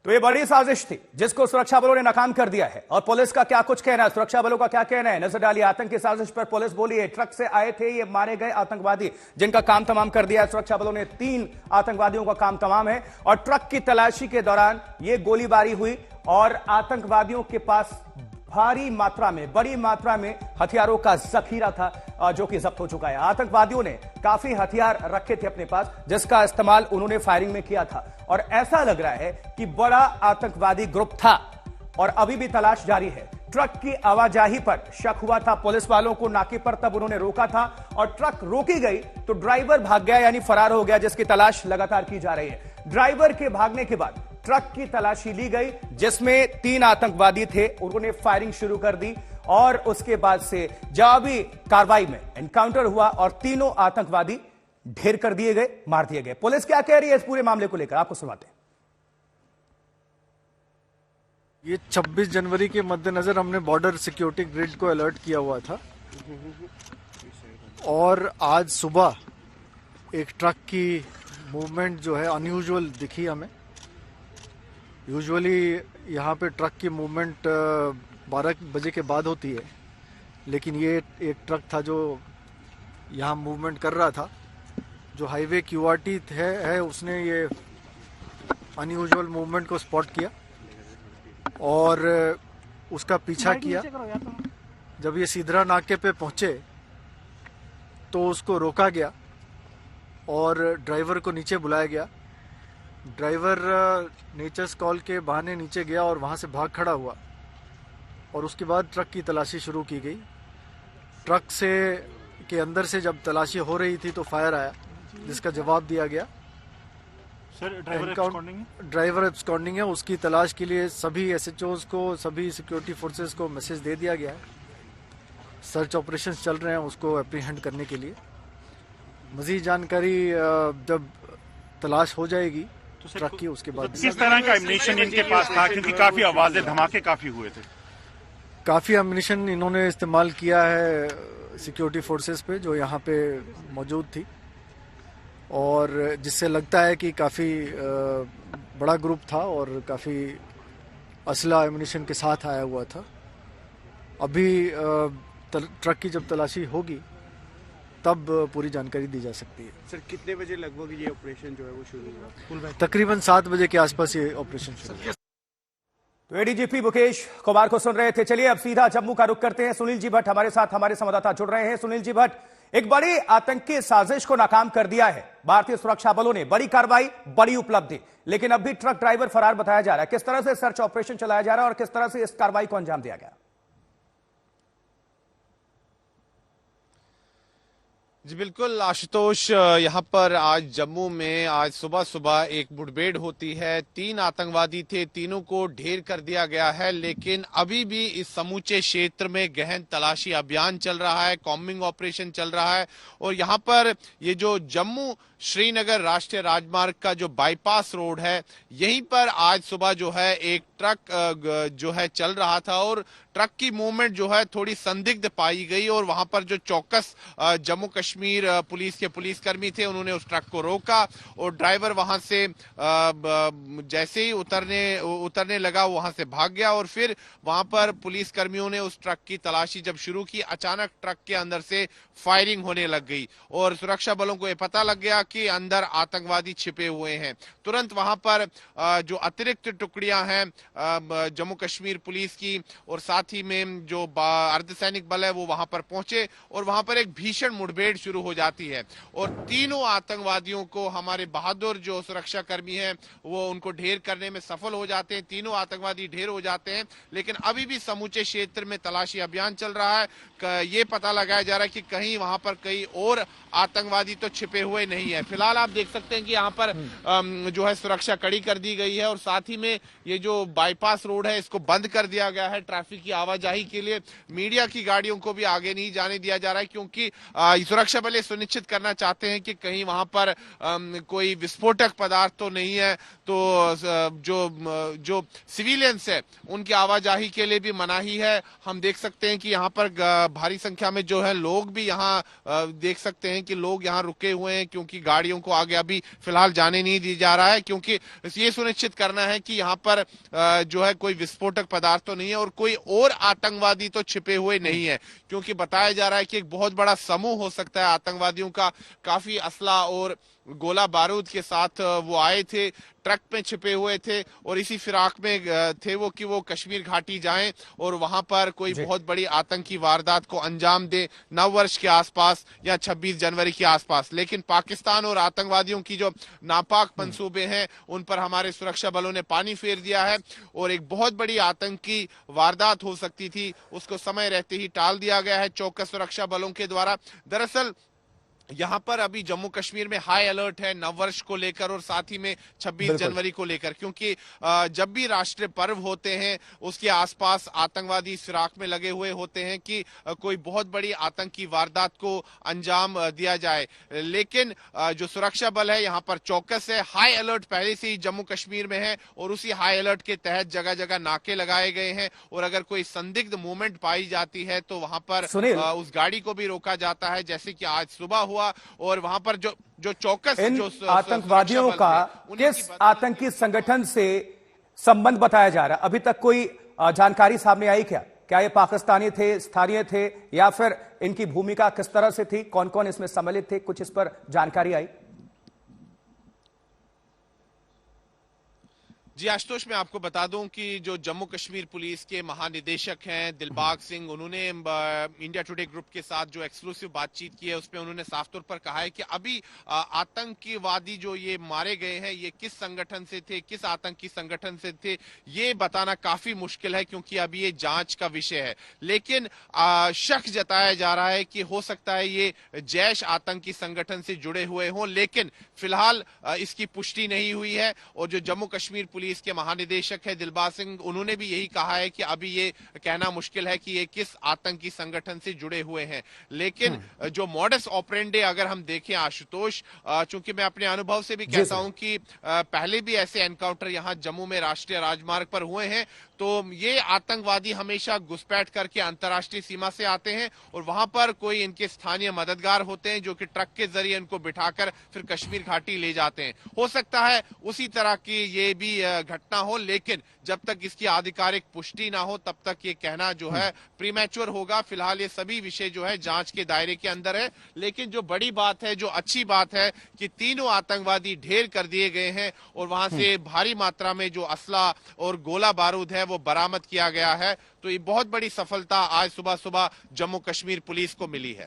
तो ये बड़ी साजिश थी जिसको सुरक्षा बलों ने नाकाम कर दिया है। और पुलिस का क्या कुछ कहना है, सुरक्षा बलों का क्या कहना है, नजर डालिए। आतंक की साजिश पर पुलिस बोली है ट्रक से आए थे ये मारे गए आतंकवादी जिनका काम तमाम कर दिया है सुरक्षा बलों ने। 3 आतंकवादियों का काम तमाम है और ट्रक की तलाशी के दौरान ये गोलीबारी हुई और आतंकवादियों के पास भारी मात्रा में, बड़ी मात्रा में हथियारों का जखीरा था जो कि जब्त हो चुका है। आतंकवादियों ने काफी हथियार रखे थे अपने पास जिसका इस्तेमाल उन्होंने फायरिंग में किया था और ऐसा लग रहा है कि बड़ा आतंकवादी ग्रुप था और अभी भी तलाश जारी है। ट्रक की आवाजाही पर शक हुआ था पुलिस वालों को, नाके पर तब उन्होंने रोका था और ट्रक रोकी गई तो ड्राइवर भाग गया यानी फरार हो गया, जिसकी तलाश लगातार की जा रही है। ड्राइवर के भागने के बाद ट्रक की तलाशी ली गई जिसमें 3 आतंकवादी थे, उन्होंने फायरिंग शुरू कर दी और उसके बाद से जवाबी कार्रवाई में एनकाउंटर हुआ और तीनों आतंकवादी ढेर कर दिए गए, मार दिए गए। पुलिस क्या कह रही है इस पूरे मामले को लेकर, आपको सुनाते हैं। ये 26 जनवरी के मद्देनजर हमने बॉर्डर सिक्योरिटी ग्रिड को अलर्ट किया हुआ था और आज सुबह एक ट्रक की मूवमेंट जो है अनयूजुअल दिखी हमें। यूजुअली यहाँ पे ट्रक की मूवमेंट 12 बजे के बाद होती है, लेकिन ये एक ट्रक था जो यहाँ मूवमेंट कर रहा था। जो हाईवे क्यूआरटी है उसने ये अनयूजुअल मूवमेंट को स्पॉट किया और उसका पीछा किया। जब ये सीधरा नाके पे पहुंचे तो उसको रोका गया और ड्राइवर को नीचे बुलाया गया। ड्राइवर नेचर्स कॉल के बहाने नीचे गया और वहां से भाग खड़ा हुआ और उसके बाद ट्रक की तलाशी शुरू की गई। ट्रक से के अंदर से जब तलाशी हो रही थी तो फायर आया जिसका जवाब दिया गया। सर ड्राइवर एब्सकॉन्डिंग है, उसकी तलाश के लिए सभी एसएचओज को, सभी सिक्योरिटी फोर्सेस को मैसेज दे दिया गया है। सर्च ऑपरेशंस चल रहे हैं उसको एप्रीहेंड करने के लिए। मजीद जानकारी जब तलाश हो जाएगी तो ट्रक की, उसके बाद किस तरह का एम्युनिशन इनके पास था, क्योंकि काफी आवाजें, धमाके काफी हुए थे। काफी एम्युनिशन इन्होंने इस्तेमाल किया है सिक्योरिटी फोर्सेस पे जो यहाँ पे मौजूद थी और जिससे लगता है कि काफी बड़ा ग्रुप था और काफी असला एम्युनिशन के साथ आया हुआ था। अभी ट्रक की जब तलाशी होगी तब पूरी जानकारी दी जा सकती है। सर कितने बजे लगभग ये ऑपरेशन जो है वो शुरू हुआ? तकरीबन 7 बजे के आसपास ये ऑपरेशन शुरू हुआ। तो एडीजीपी मुकेश कुमार को सुन रहे थे। चलिए अब सीधा जम्मू का रुख करते हैं। सुनील जी भट्ट हमारे साथ, हमारे संवाददाता जुड़ रहे हैं। सुनील जी भट्ट, एक बड़ी आतंकी साजिश को नाकाम कर दिया है भारतीय सुरक्षा बलों ने, बड़ी कार्रवाई, बड़ी उपलब्धि, लेकिन अब भी ट्रक ड्राइवर फरार बताया जा रहा है। किस तरह से सर्च ऑपरेशन चलाया जा रहा है और किस तरह से इस कार्रवाई को अंजाम दिया गया? जी बिल्कुल आशुतोष, यहाँ पर आज जम्मू में आज सुबह सुबह एक मुठभेड़ होती है। 3 आतंकवादी थे, तीनों को ढेर कर दिया गया है, लेकिन अभी भी इस समूचे क्षेत्र में गहन तलाशी अभियान चल रहा है, कॉम्बिंग ऑपरेशन चल रहा है। और यहाँ पर ये जो जम्मू श्रीनगर राष्ट्रीय राजमार्ग का जो बाईपास रोड है, यहीं पर आज सुबह जो है एक ट्रक जो है चल रहा था और ट्रक की मूवमेंट जो है थोड़ी संदिग्ध पाई गई और वहां पर जो चौकस जम्मू कश्मीर पुलिस के पुलिसकर्मी थे उन्होंने उस ट्रक को रोका और ड्राइवर वहां से जैसे ही उतरने लगा वहां से भाग गया और फिर वहां पर पुलिसकर्मियों ने उस ट्रक की तलाशी जब शुरू की, अचानक ट्रक के अंदर से फायरिंग होने लग गई और सुरक्षा बलों को यह पता लग गया कि अंदर आतंकवादी छिपे हुए हैं। तुरंत वहां पर जो अतिरिक्त टुकड़ियां हैं जम्मू कश्मीर पुलिस की और साथ ही में जो अर्धसैनिक बल है वो वहां पर पहुंचे और वहां पर एक भीषण मुठभेड़ शुरू हो जाती है और तीनों आतंकवादियों को हमारे बहादुर जो सुरक्षा कर्मी हैं वो उनको ढेर करने में सफल हो जाते हैं। तीनों आतंकवादी ढेर हो जाते हैं, लेकिन अभी भी समूचे क्षेत्र में तलाशी अभियान चल रहा है। ये पता लगाया जा रहा है कि कहीं वहां पर कई और आतंकवादी तो छिपे हुए नहीं है। फिलहाल आप देख सकते हैं कि यहाँ पर जो है सुरक्षा कड़ी कर दी गई है और साथ ही में ये जो बाईपास रोड है इसको बंद कर दिया गया है ट्रैफिक की आवाजाही के लिए। मीडिया की गाड़ियों को भी आगे नहीं जाने दिया जा रहा है क्योंकि सुरक्षा बल सुनिश्चित करना चाहते हैं कि कहीं वहां पर कोई विस्फोटक पदार्थ तो नहीं है, तो जो सिविलियंस है उनकी आवाजाही के लिए भी मनाही है। हम देख सकते हैं कि यहाँ पर भारी संख्या में जो है लोग भी यहाँ देख सकते हैं कि लोग यहाँ रुके हुए हैं क्योंकि गाड़ियों को आगे अभी फिलहाल जाने नहीं दिया जा रहा है, क्योंकि ये सुनिश्चित करना है कि यहाँ पर जो है कोई विस्फोटक पदार्थ तो नहीं है और कोई और आतंकवादी तो छिपे हुए नहीं है, क्योंकि बताया जा रहा है कि एक बहुत बड़ा समूह हो सकता है आतंकवादियों का, काफी असला और गोला बारूद के साथ वो आए थे, ट्रक में छिपे हुए थे और इसी फिराक में थे वो कि वो कश्मीर घाटी जाएं और वहां पर कोई बहुत बड़ी आतंकी वारदात को अंजाम दे नव वर्ष के आसपास या 26 जनवरी के आसपास। लेकिन पाकिस्तान और आतंकवादियों की जो नापाक मंसूबे हैं उन पर हमारे सुरक्षा बलों ने पानी फेर दिया है और एक बहुत बड़ी आतंकी वारदात हो सकती थी उसको समय रहते ही टाल दिया गया है चौकस सुरक्षा बलों के द्वारा। दरअसल यहां पर अभी जम्मू कश्मीर में हाई अलर्ट है नववर्ष को लेकर और साथ ही में 26 जनवरी को लेकर, क्योंकि जब भी राष्ट्रीय पर्व होते हैं उसके आसपास आतंकवादी फिराक में लगे हुए होते हैं कि कोई बहुत बड़ी आतंकी वारदात को अंजाम दिया जाए। लेकिन जो सुरक्षा बल है यहां पर चौकस है, हाई अलर्ट पहले से ही जम्मू कश्मीर में है और उसी हाई अलर्ट के तहत जगह जगह नाके लगाए गए हैं और अगर कोई संदिग्ध मूवमेंट पाई जाती है तो वहां पर उस गाड़ी को भी रोका जाता है, जैसे कि आज सुबह हुआ। और वहां पर जो चौकस इन जो आतंकवादियों का किस आतंकी संगठन से संबंध बताया जा रहा है, अभी तक कोई जानकारी सामने आई क्या? क्या ये पाकिस्तानी थे, स्थानीय थे या फिर इनकी भूमिका किस तरह से थी, कौन कौन इसमें सम्मिलित थे, कुछ इस पर जानकारी आई? जी आशुतोष, मैं आपको बता दूं कि जो जम्मू कश्मीर पुलिस के महानिदेशक हैं दिलबाग सिंह, उन्होंने इंडिया टुडे ग्रुप के साथ जो एक्सक्लूसिव बातचीत की है उसमें उन्होंने साफ तौर पर कहा है कि अभी आतंकवादी जो ये मारे गए हैं ये किस संगठन से थे, किस आतंकी संगठन से थे, ये बताना काफी मुश्किल है क्योंकि अभी ये जांच का विषय है। लेकिन शक जताया जा रहा है कि हो सकता है ये जैश आतंकी संगठन से जुड़े हुए हों, लेकिन फिलहाल इसकी पुष्टि नहीं हुई है। और जो जम्मू कश्मीर पुलिस के महानिदेशक है दिलबाग सिंह, उन्होंने भी यही कहा है कि अभी ये कहना मुश्किल है कि ये किस आतंकी संगठन से जुड़े हुए हैं। लेकिन जो मॉडस ऑपरेंडे अगर हम देखें आशुतोष, चूंकि मैं अपने अनुभव से भी कहता हूं कि पहले भी ऐसे एनकाउंटर यहां जम्मू में राष्ट्रीय राजमार्ग पर हुए हैं, तो ये आतंकवादी हमेशा घुसपैठ करके अंतर्राष्ट्रीय सीमा से आते हैं और वहां पर कोई इनके स्थानीय मददगार होते हैं जो कि ट्रक के जरिए इनको बिठाकर फिर कश्मीर घाटी ले जाते हैं। हो सकता है उसी तरह की ये भी घटना हो, लेकिन जब तक इसकी आधिकारिक पुष्टि ना हो तब तक ये कहना जो है प्रीमैच्योर होगा। फिलहाल ये सभी विषय जो है जांच के दायरे के अंदर है। लेकिन जो बड़ी बात है, जो अच्छी बात है कि तीनों आतंकवादी ढेर कर दिए गए हैं और वहां से भारी मात्रा में जो असला और गोला बारूद है वो बरामद किया गया है। तो ये बहुत बड़ी सफलता आज सुबह सुबह जम्मू कश्मीर पुलिस को मिली है।